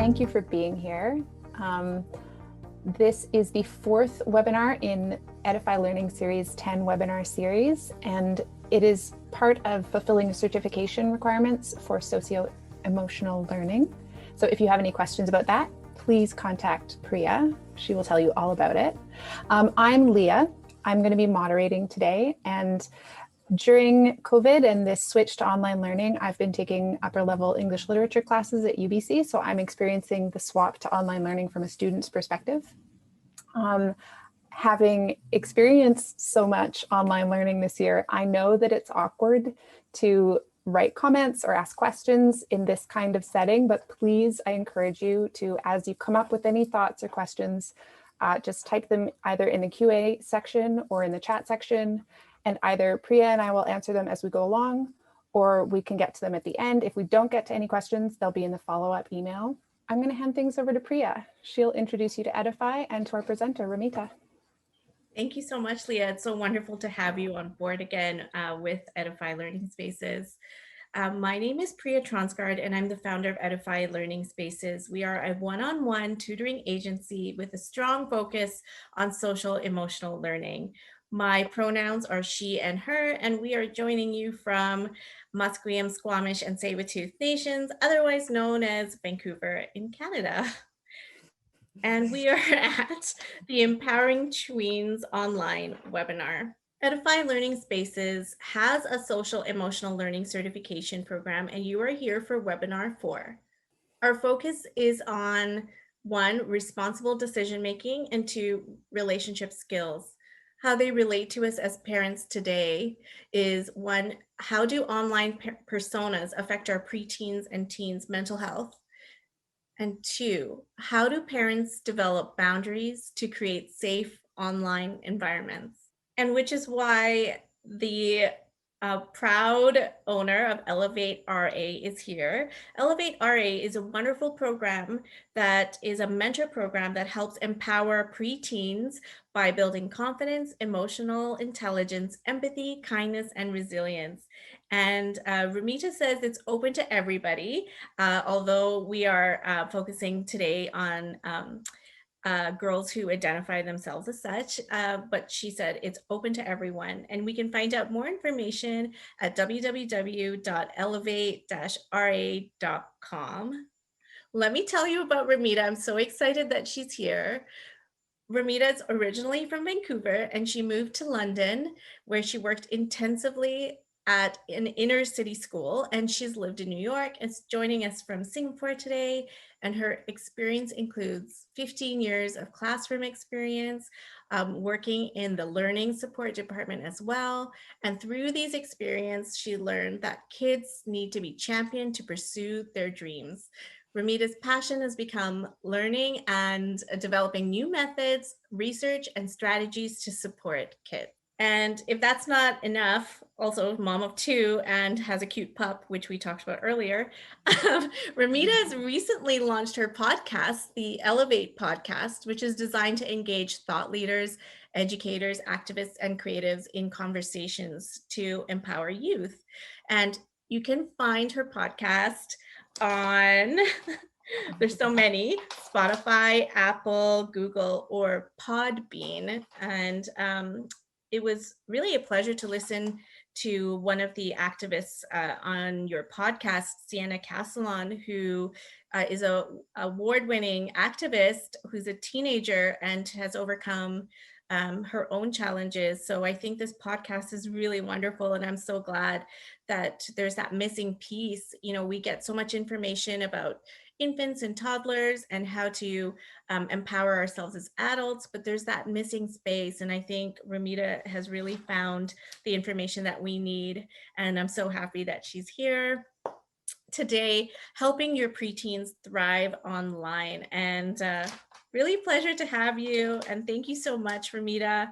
thank you for being here. This is the 4th webinar in Edify Learning Series 10 webinar series, and it is part of fulfilling certification requirements for socio-emotional learning. So if you have any questions about that, please contact Priya. She will tell you all about it. I'm Leah. I'm going to be moderating today, and during COVID and this switch to online learning, I've been taking upper level English literature classes at UBC, so I'm experiencing the swap to online learning from a student's perspective. Having experienced so much online learning this year, I know that it's awkward to write comments or ask questions in this kind of setting, but please, I encourage you to, as you come up with any thoughts or questions, just type them either in the QA section or in the chat section, and either Priya and I will answer them as we go along, or we can get to them at the end. If we don't get to any questions, they'll be in the follow-up email. I'm going to hand things over to Priya. She'll introduce you to Edify and to our presenter, Ramita. Thank you so much, Leah. It's so wonderful to have you on board again with Edify Learning Spaces. My name is Priya Transgard, and I'm the founder of Edify Learning Spaces. We are a one-on-one tutoring agency with a strong focus on social emotional learning. My pronouns are she and her, and we are joining you from Musqueam, Squamish, and Tsleil-Waututh Nations, otherwise known as Vancouver in Canada. And we are at the Empowering Tweens online webinar. Edify Learning Spaces has a social emotional learning certification program, and you are here for webinar 4. Our focus is on 1, responsible decision-making, and 2, relationship skills. How they relate to us as parents today is 1, how do online personas affect our preteens and teens' mental health? And 2, how do parents develop boundaries to create safe online environments? And which is why the proud owner of Elevate RA is here. Elevate RA is a wonderful program that is a mentor program that helps empower preteens by building confidence, emotional intelligence, empathy, kindness, and resilience. And Ramita says it's open to everybody, although we are focusing today on girls who identify themselves as such, but she said it's open to everyone, and we can find out more information at www.elevate-ra.com. Let me tell you about Ramita. I'm so excited that she's here. Ramita is originally from Vancouver, and she moved to London, where she worked intensively at an inner city school, and she's lived in New York and is joining us from Singapore today. And her experience includes 15 years of classroom experience, working in the learning support department as well. And through these experiences, she learned that kids need to be championed to pursue their dreams. Ramita's passion has become learning and developing new methods, research, and strategies to support kids. And if that's not enough, also mom of 2 and has a cute pup, which we talked about earlier, Ramita has recently launched her podcast, the Elevate podcast, which is designed to engage thought leaders, educators, activists, and creatives in conversations to empower youth. And you can find her podcast on, there's so many, Spotify, Apple, Google, or Podbean. And it was really a pleasure to listen to one of the activists on your podcast, Sienna Castellon, who is a award-winning activist who's a teenager and has overcome her own challenges. So I think this podcast is really wonderful, and I'm so glad that there's that missing piece. You know, we get so much information about infants and toddlers and how to empower ourselves as adults, but there's that missing space. And I think Ramita has really found the information that we need. And I'm so happy that she's here today, helping your preteens thrive online. And really a pleasure to have you. And thank you so much, Ramita,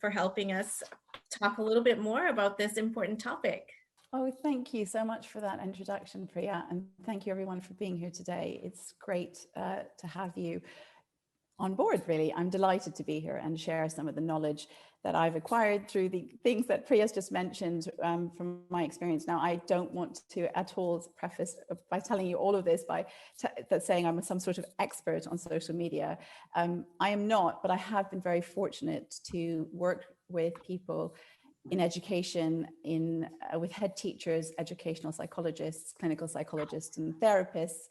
for helping us talk a little bit more about this important topic. Oh, thank you so much for that introduction, Priya, and thank you everyone for being here today. It's great to have you on board, really. I'm delighted to be here and share some of the knowledge that I've acquired through the things that Priya's just mentioned from my experience. Now, I don't want to at all preface by telling you all of this by saying I'm some sort of expert on social media. I am not, but I have been very fortunate to work with people in education, with head teachers, educational psychologists, clinical psychologists, and therapists,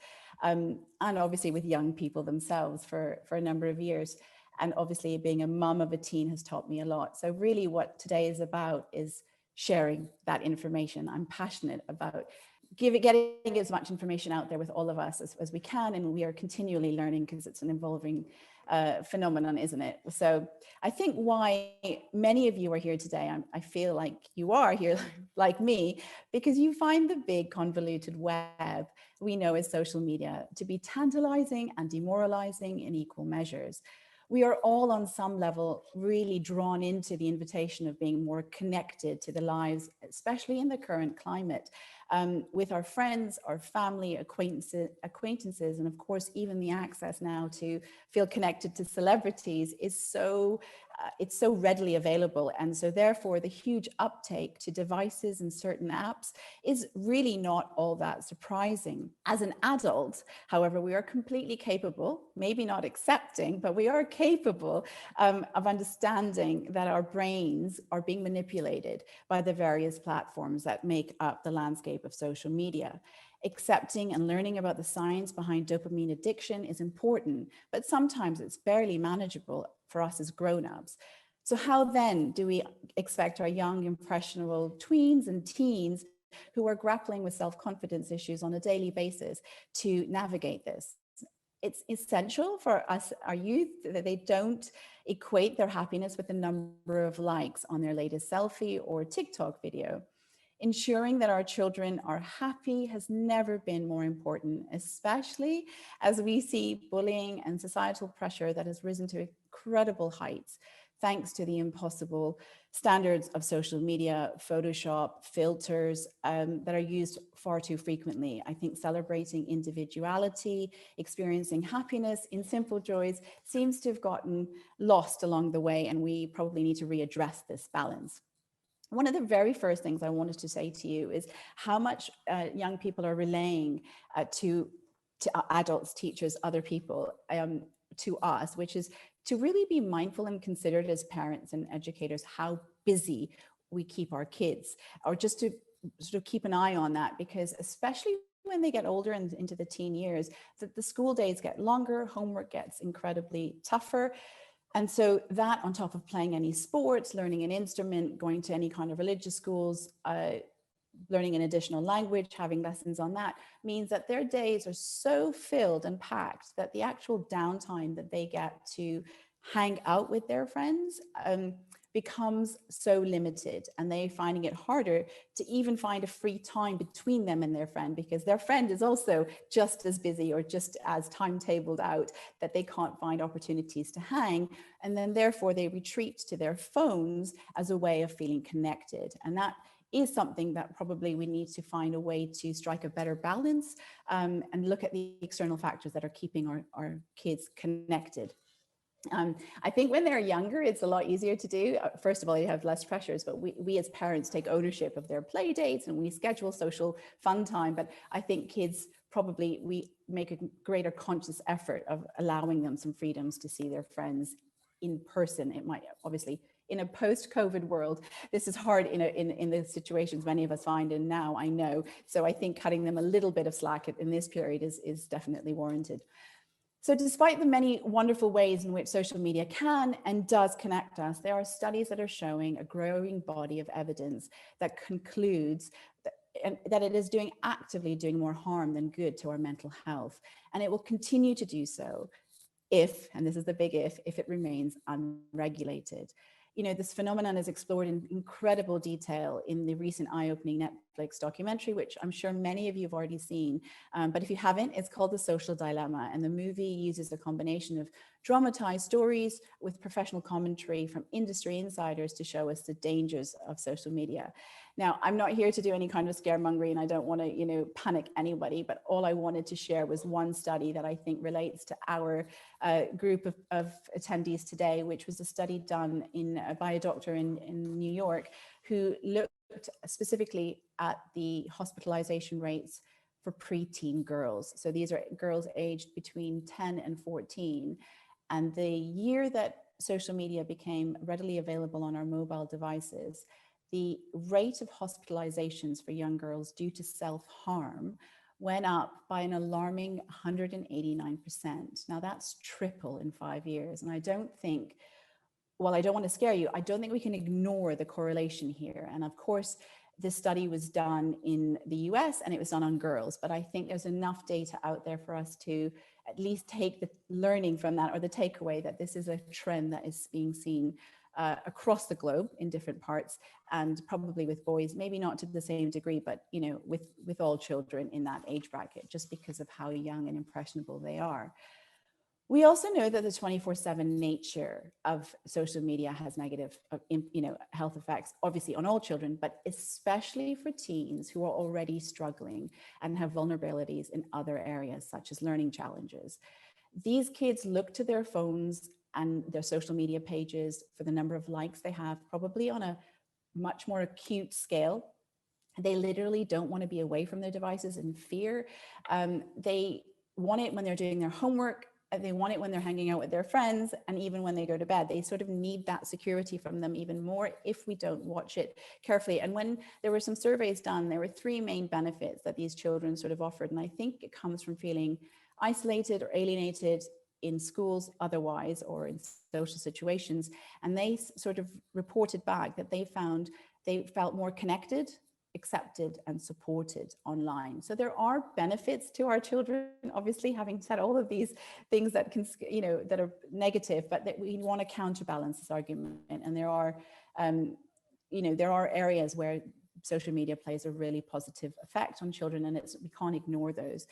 and obviously with young people themselves for a number of years. And obviously being a mum of a teen has taught me a lot. So really what today is about is sharing that information. I'm passionate about getting as much information out there with all of us as we can. And we are continually learning because it's an evolving phenomenon, isn't it? So I think why many of you are here today, I feel like you are here like me, because you find the big convoluted web we know as social media to be tantalizing and demoralizing in equal measures. We are all on some level really drawn into the invitation of being more connected to the lives, especially in the current climate, with our friends, our family, acquaintances, and of course, even the access now to feel connected to celebrities is it's so readily available. And so therefore the huge uptake to devices and certain apps is really not all that surprising. As an adult, however, we are completely capable, maybe not accepting, but we are capable of understanding that our brains are being manipulated by the various platforms that make up the landscape of social media. Accepting and learning about the science behind dopamine addiction is important, but sometimes it's barely manageable for us as grown-ups. So how then do we expect our young, impressionable tweens and teens who are grappling with self-confidence issues on a daily basis to navigate this? It's essential for us, our youth, that they don't equate their happiness with the number of likes on their latest selfie or TikTok video. Ensuring that our children are happy has never been more important, especially as we see bullying and societal pressure that has risen to incredible heights, thanks to the impossible standards of social media, Photoshop, filters that are used far too frequently. I think celebrating individuality, experiencing happiness in simple joys seems to have gotten lost along the way, and we probably need to readdress this balance. One of the very first things I wanted to say to you is how much young people are relaying to adults, teachers, other people, to us, which is to really be mindful and considerate as parents and educators how busy we keep our kids, or just to sort of keep an eye on that, because especially when they get older and into the teen years, that the school days get longer, homework gets incredibly tougher. And so that, on top of playing any sports, learning an instrument, going to any kind of religious schools, learning an additional language, having lessons on that, means that their days are so filled and packed that the actual downtime that they get to hang out with their friends becomes so limited, and they're finding it harder to even find a free time between them and their friend, because their friend is also just as busy or just as timetabled out that they can't find opportunities to hang. And then therefore they retreat to their phones as a way of feeling connected. And that is something that probably we need to find a way to strike a better balance and look at the external factors that are keeping our kids connected. I think when they're younger, it's a lot easier to do. First of all, you have less pressures, but we as parents take ownership of their play dates and we schedule social fun time. But I think kids probably, we make a greater conscious effort of allowing them some freedoms to see their friends in person. It might obviously, in a post-COVID world, this is hard in the situations many of us find in now, I know. So I think cutting them a little bit of slack in this period is definitely warranted. So despite the many wonderful ways in which social media can and does connect us, there are studies that are showing a growing body of evidence that concludes that it is actively doing more harm than good to our mental health. And it will continue to do so if, and this is the big if it remains unregulated. You know, this phenomenon is explored in incredible detail in the recent eye-opening Netflix documentary, which I'm sure many of you have already seen. But if you haven't, it's called The Social Dilemma. And the movie uses a combination of dramatized stories with professional commentary from industry insiders to show us the dangers of social media. Now, I'm not here to do any kind of scaremongering, and I don't want to, panic anybody, but all I wanted to share was one study that I think relates to our group of attendees today, which was a study done by a doctor in New York who looked specifically at the hospitalization rates for preteen girls. So these are girls aged between 10 and 14. And the year that social media became readily available on our mobile devices, the rate of hospitalizations for young girls due to self-harm went up by an alarming 189%. Now that's triple in 5 years. And I don't think, well, I don't want to scare you, I don't think we can ignore the correlation here. And of course, this study was done in the US and it was done on girls, but I think there's enough data out there for us to at least take the learning from that, or the takeaway that this is a trend that is being seen across the globe in different parts, and probably with boys, maybe not to the same degree, but with all children in that age bracket, just because of how young and impressionable they are. We also know that the 24/7 nature of social media has negative, health effects, obviously on all children, but especially for teens who are already struggling and have vulnerabilities in other areas, such as learning challenges. These kids look to their phones and their social media pages for the number of likes they have, probably on a much more acute scale. They literally don't want to be away from their devices in fear. They want it when they're doing their homework. They want it when they're hanging out with their friends, and even when they go to bed. They sort of need that security from them even more if we don't watch it carefully. And when there were some surveys done, there were 3 main benefits that these children sort of offered. And I think it comes from feeling isolated or alienated in schools otherwise, or in social situations. And they sort of reported back that they felt more connected, accepted, and supported online. So there are benefits to our children, obviously, having said all of these things that can, that are negative, but that we want to counterbalance this argument. And there are, there are areas where social media plays a really positive effect on children, and we can't ignore those.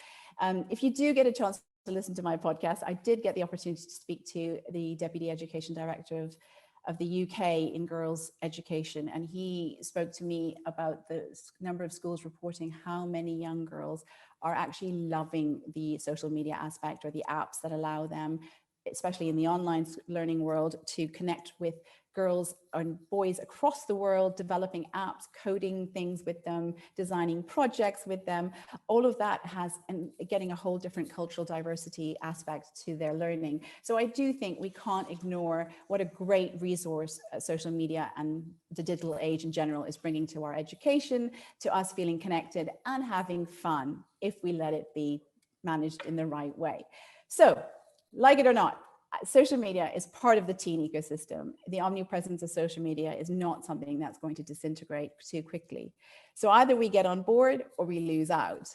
If you do get a chance to listen to my podcast, I did get the opportunity to speak to the Deputy Education Director of the UK in girls' education, and he spoke to me about the number of schools reporting how many young girls are actually loving the social media aspect, or the apps that allow them, especially in the online learning world, to connect with girls and boys across the world, developing apps, coding things with them, designing projects with them. All of that and getting a whole different cultural diversity aspect to their learning. So I do think we can't ignore what a great resource social media and the digital age in general is bringing to our education, to us feeling connected and having fun, if we let it be managed in the right way. So, like it or not, social media is part of the teen ecosystem. The omnipresence of social media is not something that's going to disintegrate too quickly. So either we get on board or we lose out.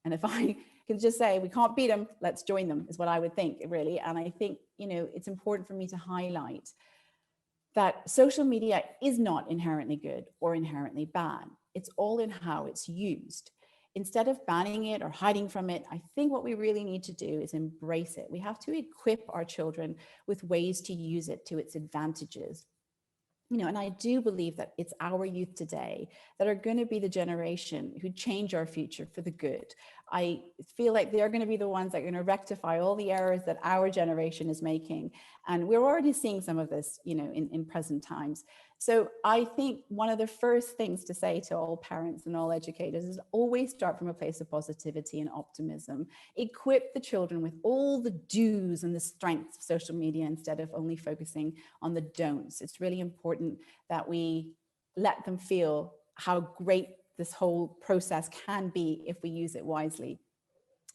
And if I can just say, we can't beat them, let's join them, is what I would think, really. And I think, it's important for me to highlight that social media is not inherently good or inherently bad. It's all in how it's used. Instead of banning it or hiding from it, I think what we really need to do is embrace it. We have to equip our children with ways to use it to its advantages. And I do believe that it's our youth today that are going to be the generation who change our future for the good. I feel like they're going to be the ones that are going to rectify all the errors that our generation is making. And we're already seeing some of this, in present times. So I think one of the first things to say to all parents and all educators is always start from a place of positivity and optimism. Equip the children with all the do's and the strengths of social media instead of only focusing on the don'ts. It's really important that we let them feel how great this whole process can be if we use it wisely.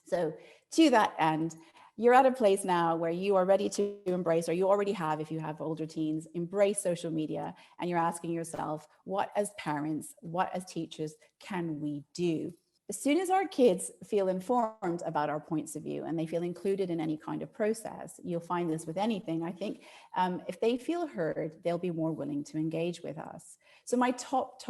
So to that end, you're at a place now where you are ready to embrace, or you already have, if you have older teens, embrace social media, and you're asking yourself, what as parents, what as teachers can we do? As soon as our kids feel informed about our points of view and they feel included in any kind of process, you'll find this with anything, I think, if they feel heard, they'll be more willing to engage with us. So my top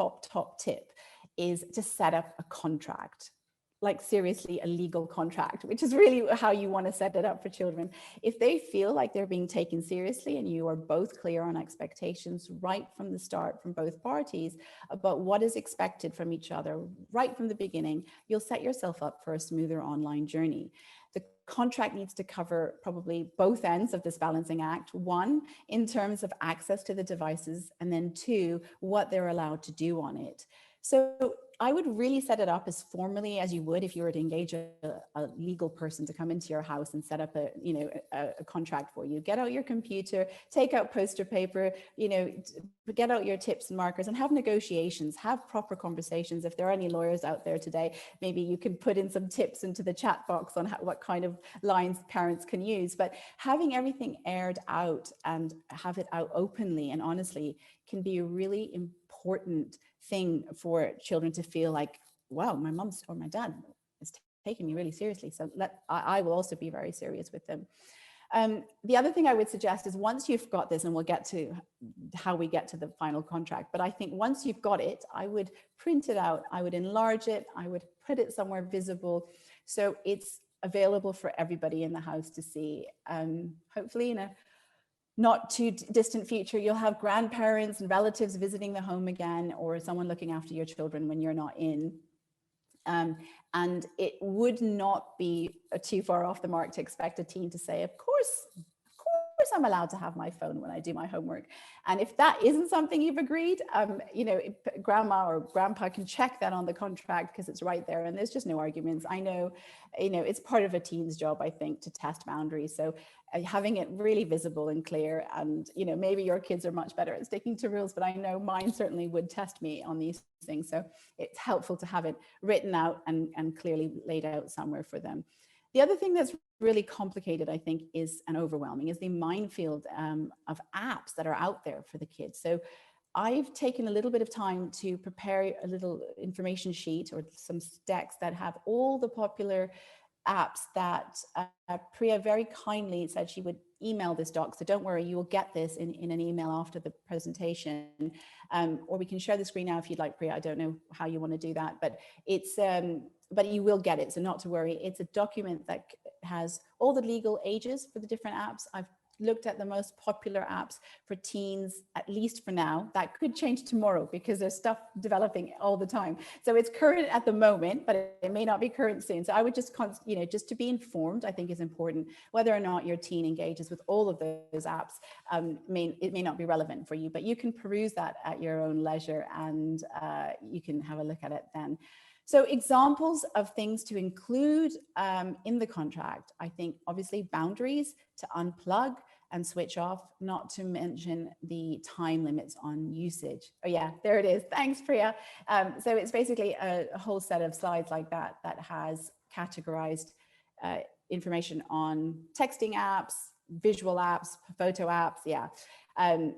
tip is to set up a contract. like seriously a legal contract, which is really how you want to set it up for children. If they feel like they're being taken seriously and you are both clear on expectations right from the start from both parties about what is expected from each other right from the beginning, you'll set yourself up for a smoother online journey. The contract needs to cover probably both ends of this balancing act. One, in terms of access to the devices, and then two, what they're allowed to do on it. So I would really set it up as formally as you would if you were to engage a legal person to come into your house and set up a contract for you. Get out your computer, take out poster paper, get out your tips and markers and have negotiations, have proper conversations. If there are any lawyers out there today, maybe you can put in some tips into the chat box on what kind of lines parents can use. But having everything aired out and have it out openly and honestly can be a really important thing for children to feel like, wow, my mom or my dad is taking me really seriously. So I will also be very serious with them. The other thing I would suggest is once you've got this, and we'll get to how we get to the final contract, but I think once you've got it, I would print it out, I would enlarge it, I would put it somewhere visible so it's available for everybody in the house to see. Hopefully in a not too distant future, you'll have grandparents and relatives visiting the home again, or someone looking after your children when you're not in. And it would not be too far off the mark to expect a teen to say, of course I'm allowed to have my phone when I do my homework. And if that isn't something you've agreed, grandma or grandpa can check that on the contract because it's right there and there's just no arguments. I know, it's part of a teen's job, I think, to test boundaries. So having it really visible and clear, and maybe your kids are much better at sticking to rules, but I know mine certainly would test me on these things. So it's helpful to have it written out and clearly laid out somewhere for them. The other thing that's really complicated, I think, and overwhelming is the minefield of apps that are out there for the kids. So I've taken a little bit of time to prepare a little information sheet or some decks that have all the popular apps that Priya very kindly said she would email this doc. So don't worry, you will get this in an email after the presentation. Or we can share the screen now if you'd like, Priya. I don't know how you want to do that, but but you will get it, so not to worry. It's a document that has all the legal ages for the different apps. I've looked at the most popular apps for teens, at least for now. That could change tomorrow because there's stuff developing all the time. So it's current at the moment, but it may not be current soon. So I would just, just to be informed, I think is important. Whether or not your teen engages with all of those apps, it may not be relevant for you, but you can peruse that at your own leisure and you can have a look at it then. So examples of things to include in the contract, I think obviously boundaries to unplug and switch off, not to mention the time limits on usage. Oh yeah, there it is. Thanks, Priya. So it's basically a whole set of slides like that has categorized information on texting apps, visual apps, photo apps, yeah. And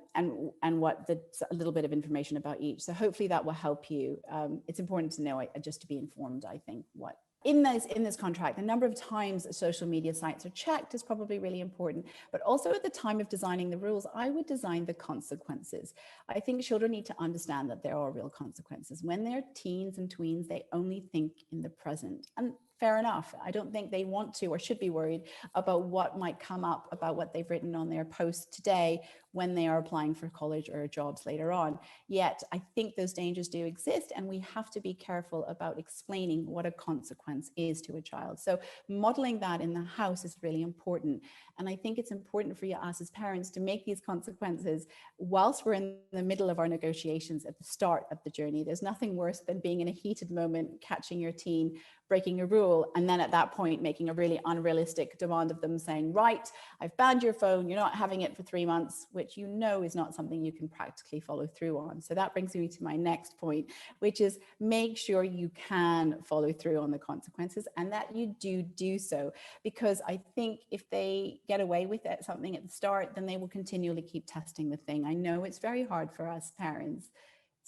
a little bit of information about each. So hopefully that will help you. It's important to know, just to be informed, I think, what in this contract, the number of times social media sites are checked is probably really important, but also at the time of designing the rules, I would design the consequences. I think children need to understand that there are real consequences. When they're teens and tweens, they only think in the present. And fair enough. I don't think they want to or should be worried about what might come up about what they've written on their post today when they are applying for college or jobs later on. Yet I think those dangers do exist, and we have to be careful about explaining what a consequence is to a child. So modeling that in the house is really important. And I think it's important for us as parents to make these consequences whilst we're in the middle of our negotiations at the start of the journey. There's nothing worse than being in a heated moment, catching your teen breaking a rule, and then at that point making a really unrealistic demand of them, saying, right, I've banned your phone, you're not having it for 3 months, which is not something you can practically follow through on. So that brings me to my next point, which is make sure you can follow through on the consequences and that you do so, because I think if they get away with something at the start, then they will continually keep testing the thing. I know it's very hard for us parents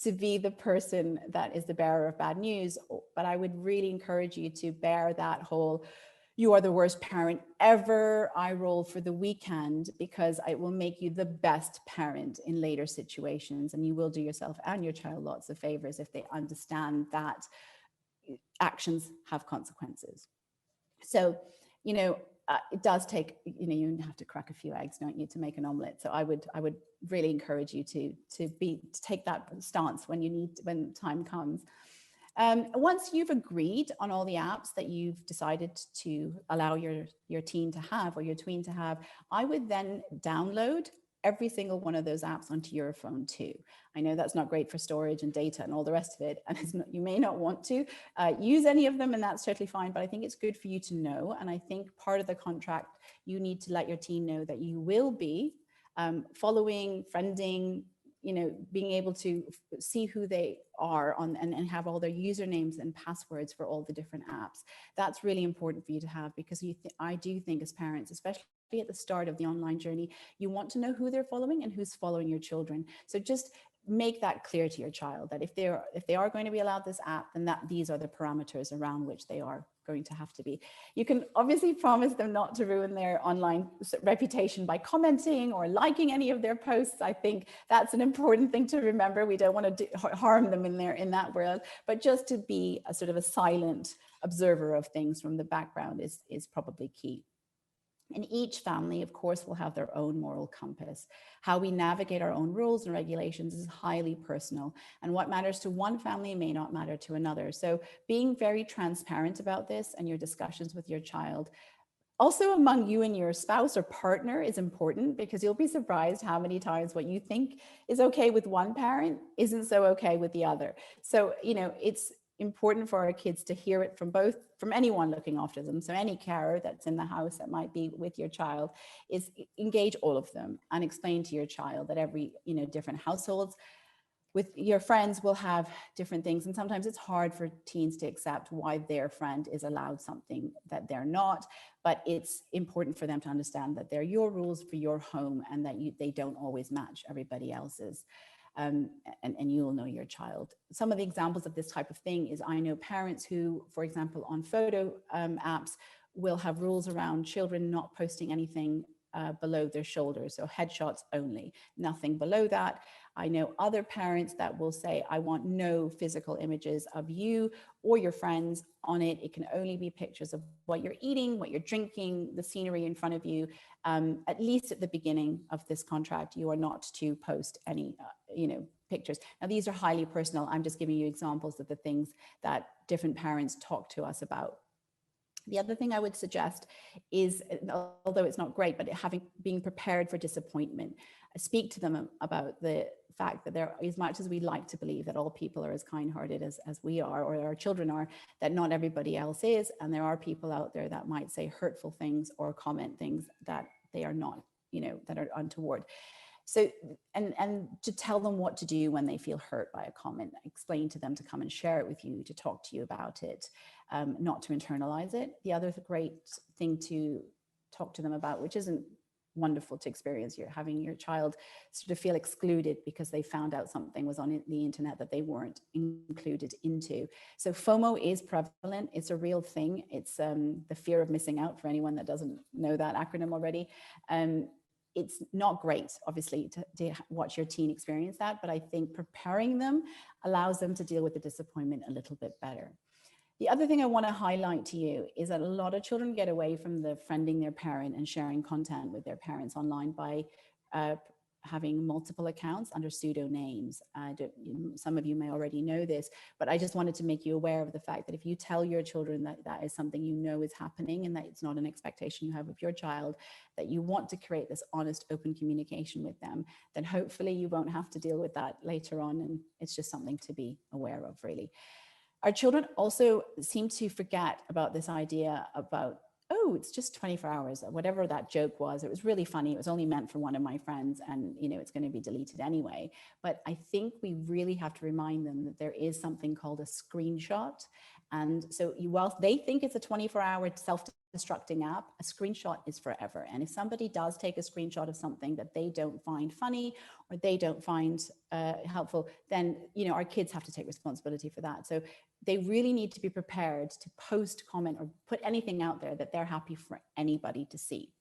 to be the person that is the bearer of bad news, but I would really encourage you to bear that whole "you are the worst parent ever" eye roll for the weekend, because it will make you the best parent in later situations, and you will do yourself and your child lots of favors if they understand that actions have consequences. So, it does take, you have to crack a few eggs, don't you, to make an omelet. So I would really encourage you to take that stance when time comes. Once you've agreed on all the apps that you've decided to allow your teen to have, or your tween to have, I would then download every single one of those apps onto your phone too. I know that's not great for storage and data and all the rest of it, and you may not want to use any of them, and that's totally fine, but I think it's good for you to know. And I think part of the contract, you need to let your teen know that you will be following, friending, being able to see who they are on and have all their usernames and passwords for all the different apps. That's really important for you to have, because I do think as parents, especially at the start of the online journey, you want to know who they're following and who's following your children. So just make that clear to your child, that if they are going to be allowed this app, then these are the parameters around which they are going to have to be. You can obviously promise them not to ruin their online reputation by commenting or liking any of their posts. I think that's an important thing to remember. We don't want to harm them in that world, but just to be a sort of a silent observer of things from the background is probably key. And each family, of course, will have their own moral compass. How we navigate our own rules and regulations is highly personal, and what matters to one family may not matter to another. So being very transparent about this and your discussions with your child, also among you and your spouse or partner, is important, because you'll be surprised how many times what you think is okay with one parent isn't so okay with the other. So, it's important for our kids to hear it from anyone looking after them. So any carer that's in the house that might be with your child, is engage all of them and explain to your child that every, different households with your friends will have different things. And sometimes it's hard for teens to accept why their friend is allowed something that they're not, but it's important for them to understand that they're your rules for your home, and that they don't always match everybody else's. And you'll know your child. Some of the examples of this type of thing is, I know parents who, for example, on photo apps will have rules around children not posting anything below their shoulders, so headshots only, nothing below that. I know other parents that will say, I want no physical images of you or your friends on it. It can only be pictures of what you're eating, what you're drinking, the scenery in front of you. At least at the beginning of this contract, you are not to post any, pictures. Now, these are highly personal. I'm just giving you examples of the things that different parents talk to us about. The other thing I would suggest is, although it's not great, but being prepared for disappointment. Speak to them about the fact that as much as we like to believe that all people are as kind-hearted as we are, or our children are, that not everybody else is. And there are people out there that might say hurtful things or comment things that they are not, that are untoward. So, and to tell them what to do when they feel hurt by a comment, explain to them to come and share it with you, to talk to you about it, not to internalize it. The other great thing to talk to them about, which isn't wonderful to experience, you're having your child sort of feel excluded because they found out something was on the internet that they weren't included into. So FOMO is prevalent. It's a real thing. It's the fear of missing out, for anyone that doesn't know that acronym already. It's not great, obviously, to watch your teen experience that, but I think preparing them allows them to deal with the disappointment a little bit better. The other thing I want to highlight to you is that a lot of children get away from the friending their parent and sharing content with their parents online by having multiple accounts under pseudonames. Some of you may already know this, but I just wanted to make you aware of the fact that if you tell your children that that is something you know is happening, and that it's not an expectation you have of your child, that you want to create this honest, open communication with them, then hopefully you won't have to deal with that later on. And it's just something to be aware of, really. Our children also seem to forget about this idea about, oh, it's just 24 hours, whatever that joke was. It was really funny. It was only meant for one of my friends, and it's going to be deleted anyway. But I think we really have to remind them that there is something called a screenshot. And so whilst they think it's a 24-hour self-destructing app, a screenshot is forever. And if somebody does take a screenshot of something that they don't find funny or they don't find helpful, then our kids have to take responsibility for that. So they really need to be prepared to post, comment, or put anything out there that they're happy for anybody to see.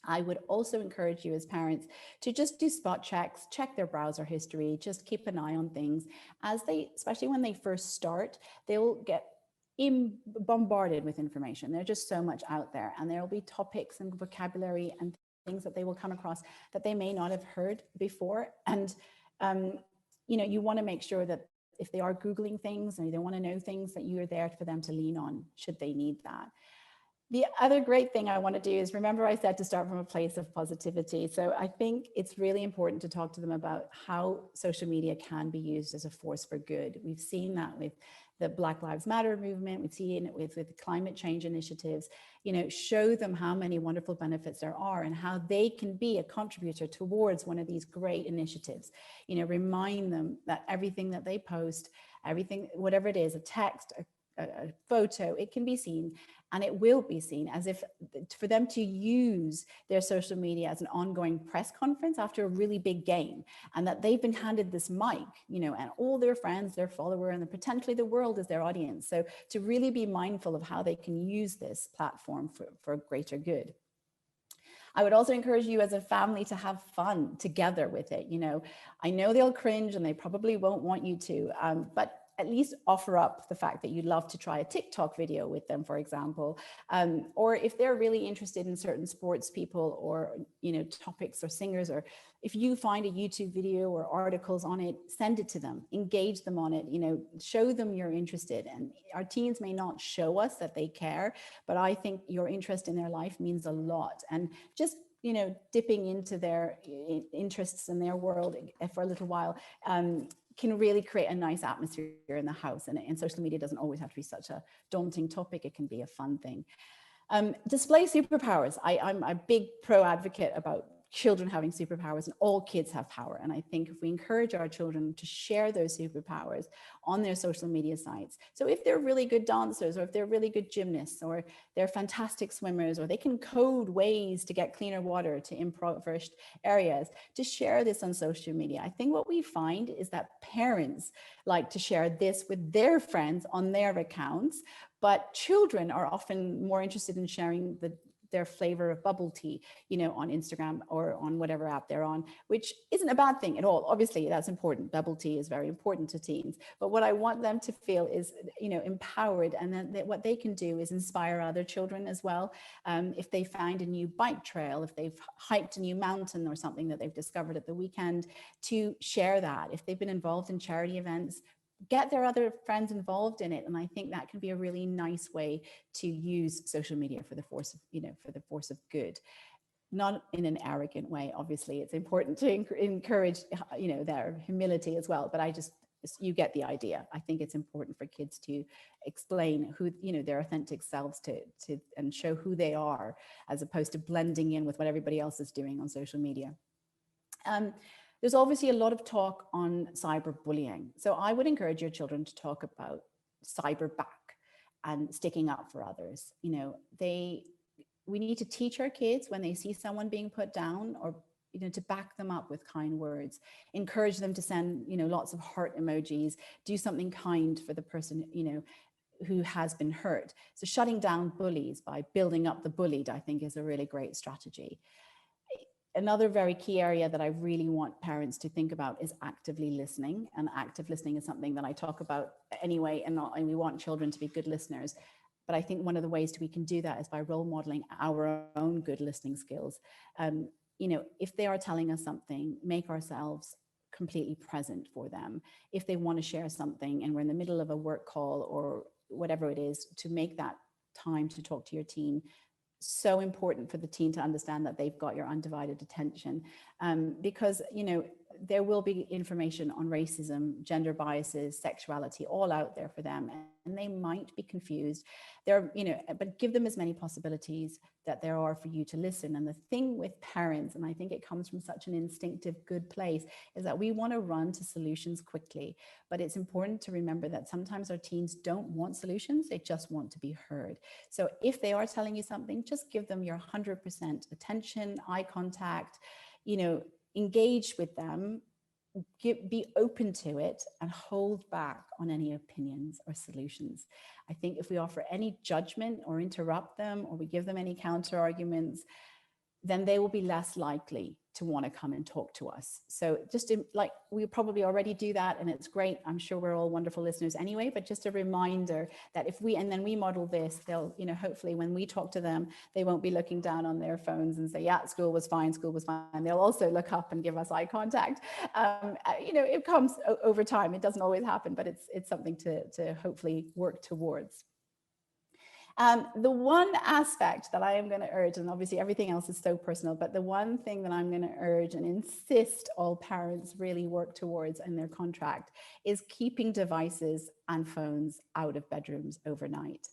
I would also encourage you as parents to just do spot checks, check their browser history, just keep an eye on things as especially when they first start, they'll get bombarded with information. There's just so much out there, and there will be topics and vocabulary and things that they will come across that they may not have heard before. And you want to make sure that if they are Googling things and they want to know things, that you're there for them to lean on should they need that. The other great thing I want to do is, remember I said to start from a place of positivity. So I think it's really important to talk to them about how social media can be used as a force for good. We've seen that with the Black Lives Matter movement. We've seen it with climate change initiatives. Show them how many wonderful benefits there are and how they can be a contributor towards one of these great initiatives. Remind them that everything that they post, everything, whatever it is, a text, a photo, it can be seen, and it will be seen, as if for them to use their social media as an ongoing press conference after a really big game, and that they've been handed this mic, and all their friends, their follower, and potentially the world is their audience. So to really be mindful of how they can use this platform for greater good. I would also encourage you as a family to have fun together with it. I know they'll cringe and they probably won't want you to, but at least offer up the fact that you'd love to try a TikTok video with them, for example. Or if they're really interested in certain sports people or, topics or singers, or if you find a YouTube video or articles on it, send it to them, engage them on it, show them you're interested. And our teens may not show us that they care, but I think your interest in their life means a lot. And just dipping into their interests in their world for a little while can really create a nice atmosphere in the house. And social media doesn't always have to be such a daunting topic. It can be a fun thing. Display superpowers. I'm a big pro advocate about children having superpowers, and all kids have power. And I think if we encourage our children to share those superpowers on their social media sites, so if they're really good dancers, or if they're really good gymnasts, or they're fantastic swimmers, or they can code ways to get cleaner water to impoverished areas, to share this on social media. I think what we find is that parents like to share this with their friends on their accounts, but children are often more interested in sharing their flavor of bubble tea, on Instagram or on whatever app they're on, which isn't a bad thing at all. Obviously, that's important. Bubble tea is very important to teens. But what I want them to feel is, empowered, and then what they can do is inspire other children as well. If they find a new bike trail, if they've hiked a new mountain or something that they've discovered at the weekend, to share that. If they've been involved in charity events, get their other friends involved in it. And I think that can be a really nice way to use social media for the force of good, not in an arrogant way. Obviously, it's important to encourage, their humility as well. But you get the idea. I think it's important for kids to explain who, their authentic selves to and show who they are, as opposed to blending in with what everybody else is doing on social media. There's obviously a lot of talk on cyberbullying. So I would encourage your children to talk about cyberback and sticking up for others. We need to teach our kids, when they see someone being put down, or to back them up with kind words, encourage them to send, lots of heart emojis, do something kind for the person, who has been hurt. So shutting down bullies by building up the bullied, I think, is a really great strategy. Another very key area that I really want parents to think about is actively listening. And active listening is something that I talk about anyway, and we want children to be good listeners. But I think one of the ways we can do that is by role modeling our own good listening skills. If they are telling us something, make ourselves completely present for them. If they want to share something and we're in the middle of a work call or whatever it is, to make that time to talk to your teen. So important for the teen to understand that they've got your undivided attention, because there will be information on racism, gender biases, sexuality, all out there for them, and they might be confused. But give them as many possibilities that there are for you to listen. And the thing with parents, and I think it comes from such an instinctive good place, is that we want to run to solutions quickly. But it's important to remember that sometimes our teens don't want solutions, they just want to be heard. So if they are telling you something, just give them your 100% attention, eye contact, engage with them, be open to it, and hold back on any opinions or solutions. I think if we offer any judgment or interrupt them, or we give them any counter arguments, then they will be less likely to want to come and talk to us. So just like we probably already do that, and it's great. I'm sure we're all wonderful listeners anyway, but just a reminder that if we, and then we model this, they'll, you know, hopefully when we talk to them, they won't be looking down on their phones and say, yeah, school was fine, school was fine. They'll also look up and give us eye contact. You know, it comes over time. It doesn't always happen, but it's something to hopefully work towards. The one aspect that I am going to urge, and obviously everything else is so personal, but the one thing that I'm going to urge and insist all parents really work towards in their contract is keeping devices and phones out of bedrooms overnight.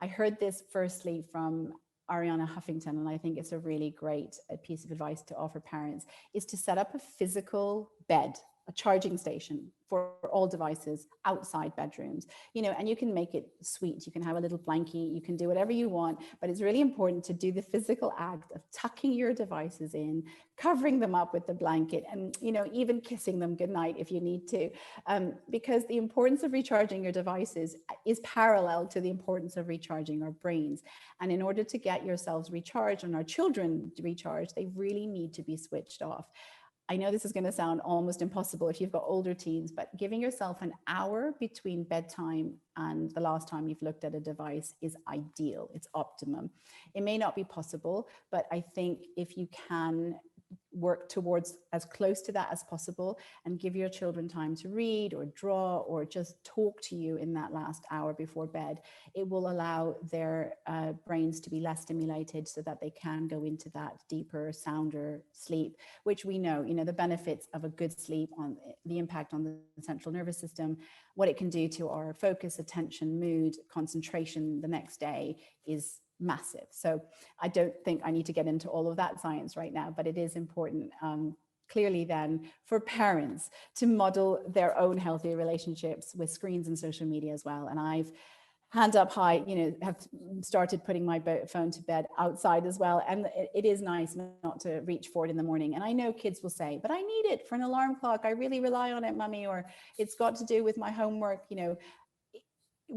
I heard this firstly from Ariana Huffington, and I think it's a really great piece of advice to offer parents, is to set up a physical bed, a charging station for all devices outside bedrooms, you know, and you can make it sweet. You can have a little blankie, you can do whatever you want, but it's really important to do the physical act of tucking your devices in, covering them up with the blanket, and, you know, even kissing them goodnight if you need to, because the importance of recharging your devices is parallel to the importance of recharging our brains. And in order to get yourselves recharged and our children recharged, they really need to be switched off. I know this is going to sound almost impossible if you've got older teens, but giving yourself an hour between bedtime and the last time you've looked at a device is ideal. It's optimum. It may not be possible, but I think if you can work towards as close to that as possible and give your children time to read or draw or just talk to you in that last hour before bed, it will allow their brains to be less stimulated so that they can go into that deeper, sounder sleep, which we know, you know, the benefits of a good sleep, on the impact on the central nervous system, what it can do to our focus, attention, mood, concentration the next day is massive. So I don't think I need to get into all of that science right now, but it is important clearly then for parents to model their own healthy relationships with screens and social media as well. And I've, hand up high, you know, have started putting my phone to bed outside as well. And it is nice not to reach for it in the morning. And I know kids will say, but I need it for an alarm clock. I really rely on it, mummy, or it's got to do with my homework. You know,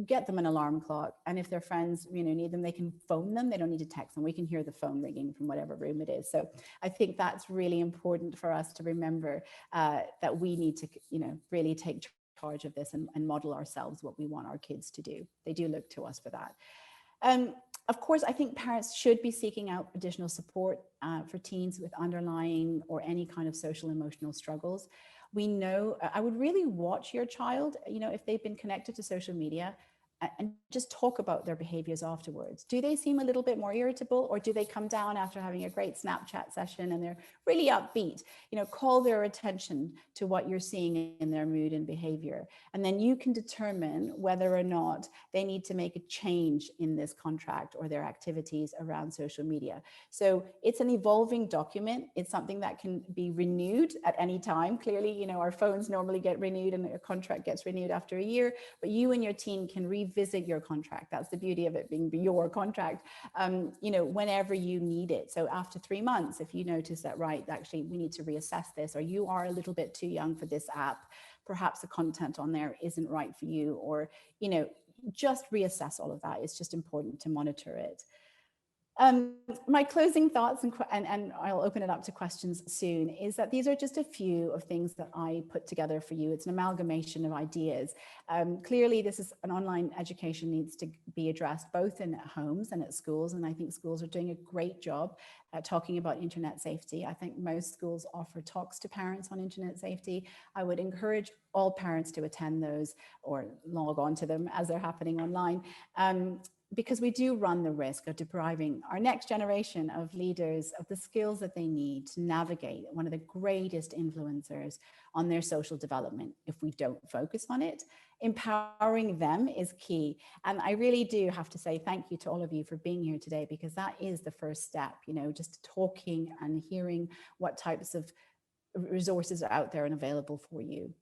get them an alarm clock, and if their friends, you know, need them, they can phone them. They don't need to text them. We can hear the phone ringing from whatever room it is. So I think that's really important for us to remember, that we need to, you know, really take charge of this and model ourselves what we want our kids to do. They do look to us for that. Of course, I think parents should be seeking out additional support for teens with underlying or any kind of social emotional struggles. We know, I would really watch your child, you know, if they've been connected to social media, and just talk about their behaviors afterwards. Do they seem a little bit more irritable, or do they come down after having a great Snapchat session and they're really upbeat? You know, call their attention to what you're seeing in their mood and behavior. And then you can determine whether or not they need to make a change in this contract or their activities around social media. So it's an evolving document. It's something that can be renewed at any time. Clearly, you know, our phones normally get renewed and a contract gets renewed after a year, but you and your teen can revisit your contract. That's the beauty of it being your contract, you know, whenever you need it. So after 3 months, if you notice that, right, actually we need to reassess this, or you are a little bit too young for this app, perhaps the content on there isn't right for you, or, you know, just reassess all of that. It's just important to monitor it. My closing thoughts, and I'll open it up to questions soon, is that these are just a few of things that I put together for you. It's an amalgamation of ideas. Clearly, this is an online education needs to be addressed both in homes and at schools. And I think schools are doing a great job at talking about internet safety. I think most schools offer talks to parents on internet safety. I would encourage all parents to attend those or log on to them as they're happening online. Because we do run the risk of depriving our next generation of leaders of the skills that they need to navigate one of the greatest influencers on their social development if we don't focus on it. Empowering them is key. And I really do have to say thank you to all of you for being here today, because that is the first step, you know, just talking and hearing what types of resources are out there and available for you.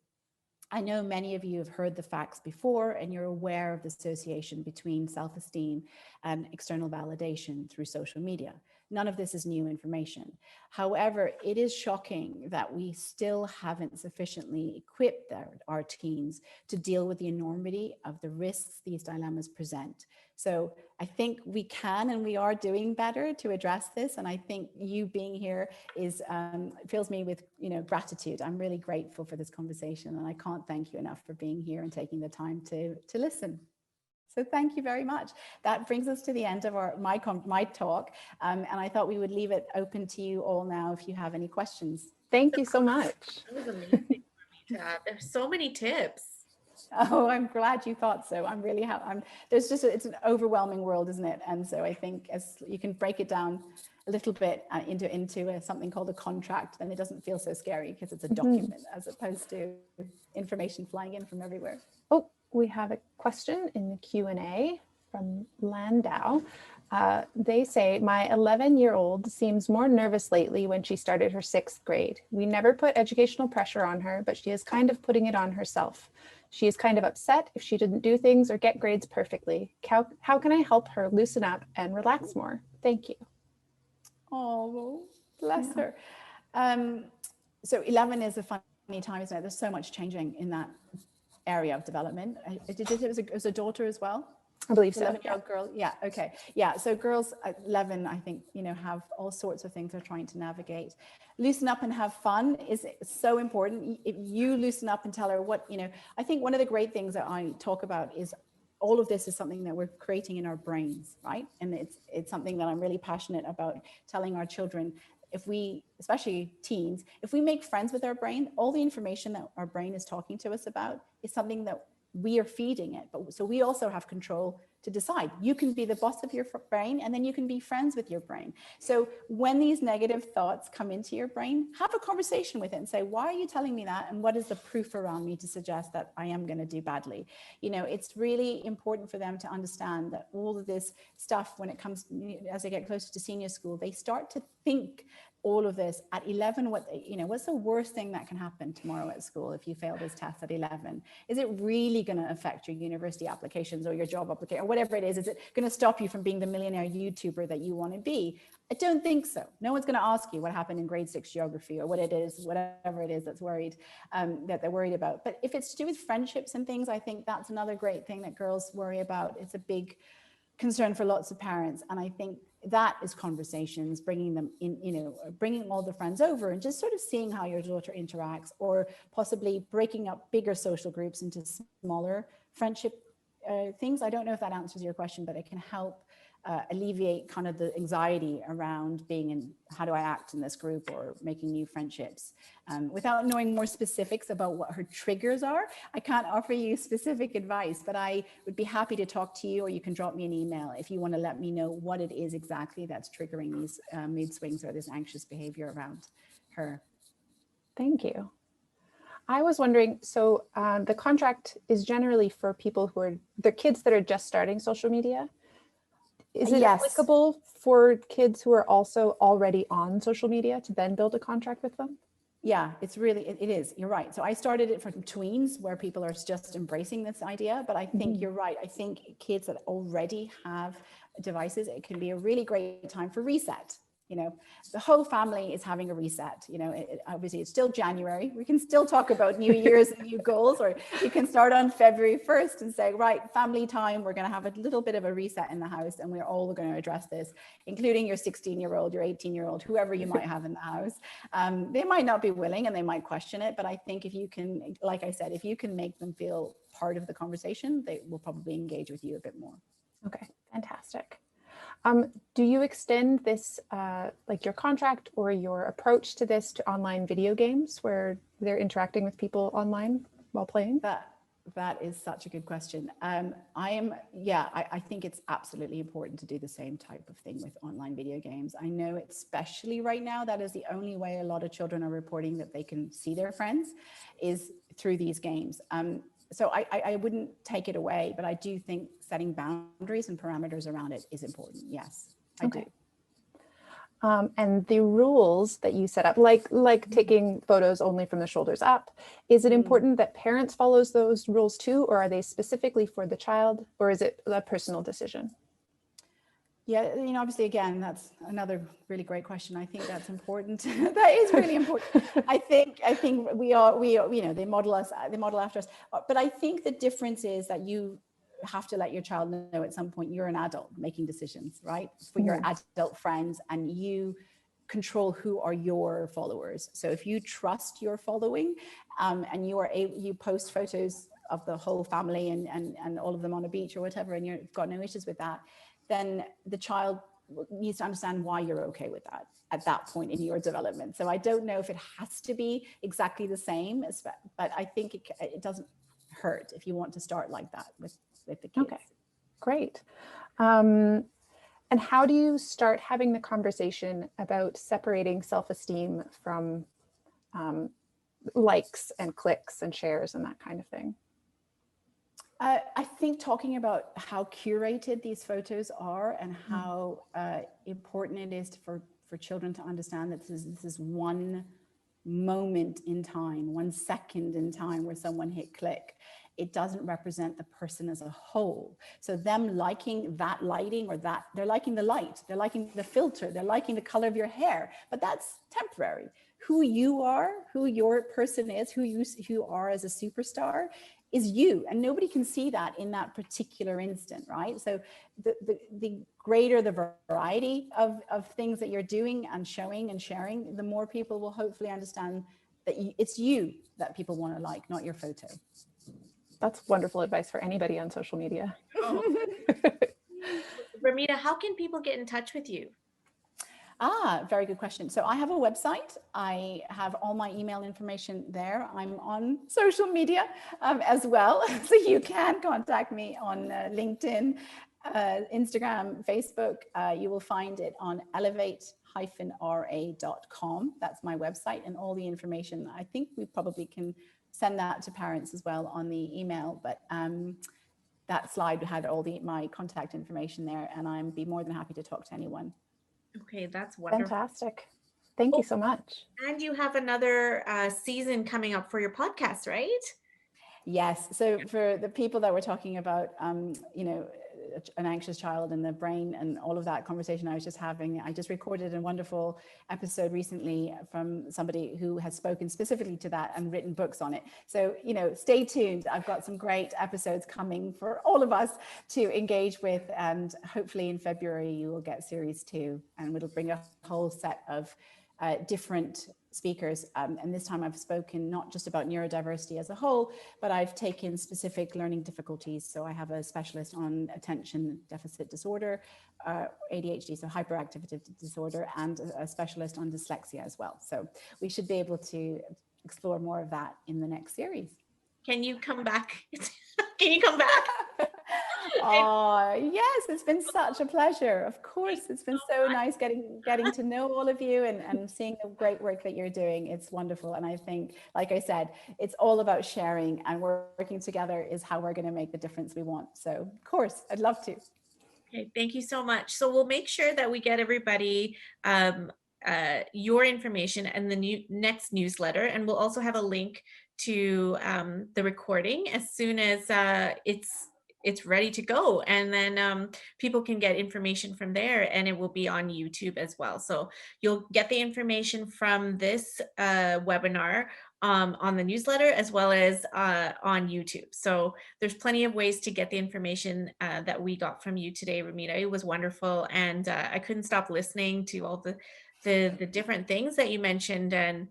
I know many of you have heard the facts before, and you're aware of the association between self-esteem and external validation through social media. None of this is new information. However, it is shocking that we still haven't sufficiently equipped our teens to deal with the enormity of the risks these dilemmas present. So I think we can and we are doing better to address this. And I think you being here is fills me with gratitude. I'm really grateful for this conversation, and I can't thank you enough for being here and taking the time to listen. So thank you very much. That brings us to the end of my talk. And I thought we would leave it open to you all now if you have any questions. Thank you so much. That was amazing, Ramita. There's so many tips. Oh, I'm glad you thought so. I'm really happy. It's an overwhelming world, isn't it? And so I think as you can break it down a little bit into something called a contract, then it doesn't feel so scary because it's a document as opposed to information flying in from everywhere. Oh, we have a question in the Q&A from Landau. They say, my 11-year-old seems more nervous lately when she started her 6th grade. We never put educational pressure on her, but she is kind of putting it on herself. She is kind of upset if she didn't do things or get grades perfectly. How can I help her loosen up and relax more? Thank you. Oh, bless her. So 11 is a funny time, isn't it? There's so much changing in that area of development. It was a daughter as well? I believe so. 11-year-old girl. Yeah. Okay. Yeah. So girls at 11, I think, have all sorts of things they're trying to navigate. Loosen up and have fun is so important. If you loosen up and tell her what, I think one of the great things that I talk about is all of this is something that we're creating in our brains, right? And it's something that I'm really passionate about telling our children. If we, especially teens, if we make friends with our brain, all the information that our brain is talking to us about is something that we are feeding it. But so we also have control to decide. You can be the boss of your brain, and then you can be friends with your brain. So when these negative thoughts come into your brain, have a conversation with it and say, why are you telling me that? And what is the proof around me to suggest that I am going to do badly? It's really important for them to understand that all of this stuff, when it comes, as they get closer to senior school, they start to think all of this at 11. What's the worst thing that can happen tomorrow at school if you fail this test at 11? Is it really going to affect your university applications or your job application or whatever it is? Is it going to stop you from being the millionaire YouTuber that you want to be? I don't think so. No one's going to ask you what happened in grade 6 geography or what it is, whatever it is that's that they're worried about. But if it's to do with friendships and things, I think that's another great thing that girls worry about. It's a big concern for lots of parents. And I think that is conversations, bringing them in, bringing all the friends over and just sort of seeing how your daughter interacts, or possibly breaking up bigger social groups into smaller friendship things. I don't know if that answers your question, but it can help alleviate kind of the anxiety around being in, how do I act in this group or making new friendships. Without knowing more specifics about what her triggers are, I can't offer you specific advice, but I would be happy to talk to you, or you can drop me an email if you want to let me know what it is exactly that's triggering these mood swings or this anxious behavior around her. Thank you. I was wondering, so the contract is generally for people who are, the kids that are just starting social media. Is it applicable for kids who are also already on social media to then build a contract with them? Yeah, it is. You're right. So I started it from tweens, where people are just embracing this idea. But I think you're right. I think kids that already have devices, it can be a really great time for reset. The whole family is having a reset. Obviously it's still January. We can still talk about New Year's and new goals, or you can start on February 1st and say, right, family time, we're going to have a little bit of a reset in the house, and we're all going to address this, including your 16-year-old, your 18-year-old, whoever you might have in the house. They might not be willing and they might question it, but I think if you can, like I said, if you can make them feel part of the conversation, they will probably engage with you a bit more. Okay, fantastic. Do you extend this, like your contract or your approach to this, to online video games where they're interacting with people online while playing? That is such a good question. I think it's absolutely important to do the same type of thing with online video games. I know especially right now, that is the only way a lot of children are reporting that they can see their friends is through these games. So I wouldn't take it away, but I do think setting boundaries and parameters around it is important. Yes, I do. And the rules that you set up, like taking photos only from the shoulders up, is it important that parents follow those rules too, or are they specifically for the child, or is it a personal decision? Yeah, obviously, again, that's another really great question. I think that's important. That is really important. I think we they model after us. But I think the difference is that you have to let your child know at some point you're an adult making decisions, right? For your adult friends, and you control who are your followers. So if you trust your following, and you post photos of the whole family and all of them on a beach or whatever, and you've got no issues with that, then the child needs to understand why you're okay with that at that point in your development. So I don't know if it has to be exactly the same, but I think it doesn't hurt if you want to start like that with the kids. Okay, great. And how do you start having the conversation about separating self-esteem from likes and clicks and shares and that kind of thing? I think talking about how curated these photos are and how important it is for children to understand that this is one moment in time, 1 second in time where someone hit click. It doesn't represent the person as a whole. So them liking that lighting or that, they're liking the light, they're liking the filter, they're liking the color of your hair, but that's temporary. Who you are, who your person is, who you are as a superstar is you, and nobody can see that in that particular instant, right? So the greater the variety of things that you're doing and showing and sharing, the more people will hopefully understand that it's you that people want to like, not your photo. That's wonderful advice for anybody on social media. Oh. Ramita, how can people get in touch with you? Very good question. So I have a website. I have all my email information there. I'm on social media as well. So you can contact me on LinkedIn, Instagram, Facebook. You will find it on elevate-ra.com. That's my website, and all the information. I think we probably can send that to parents as well on the email, but that slide had all my contact information there, and I'd be more than happy to talk to anyone. Okay, that's wonderful. Fantastic. Thank you so much. And you have another season coming up for your podcast, right? Yes. So for the people that were talking about, an anxious child and the brain and all of that conversation I was just having, I just recorded a wonderful episode recently from somebody who has spoken specifically to that and written books on it. So, stay tuned. I've got some great episodes coming for all of us to engage with, and hopefully in February you will get series 2, and it'll bring a whole set of different speakers. And this time I've spoken not just about neurodiversity as a whole, but I've taken specific learning difficulties. So I have a specialist on attention deficit disorder, ADHD, so hyperactivity disorder, and a specialist on dyslexia as well. So we should be able to explore more of that in the next series. Can you come back? Can you come back? Oh, yes, it's been such a pleasure. Of course, it's been so nice getting to know all of you and seeing the great work that you're doing. It's wonderful. And I think, like I said, it's all about sharing, and working together is how we're going to make the difference we want. So, of course, I'd love to. Okay, thank you so much. So we'll make sure that we get everybody your information and the next newsletter, and we'll also have a link to the recording as soon as it's ready to go, and then people can get information from there, and it will be on YouTube as well. So you'll get the information from this webinar on the newsletter as well as on YouTube. So there's plenty of ways to get the information that we got from you today, Ramita. It was wonderful, and I couldn't stop listening to all the different things that you mentioned. And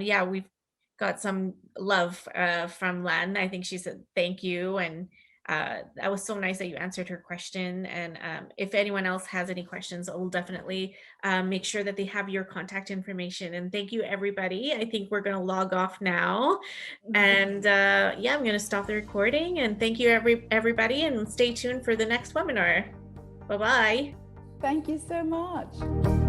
yeah, we've got some love from Len. I think she said thank you, and that was so nice that you answered her question. And if anyone else has any questions, I will definitely make sure that they have your contact information. And thank you, everybody. I think we're going to log off now. And yeah, I'm going to stop the recording. And thank you, everybody. And stay tuned for the next webinar. Bye-bye. Thank you so much.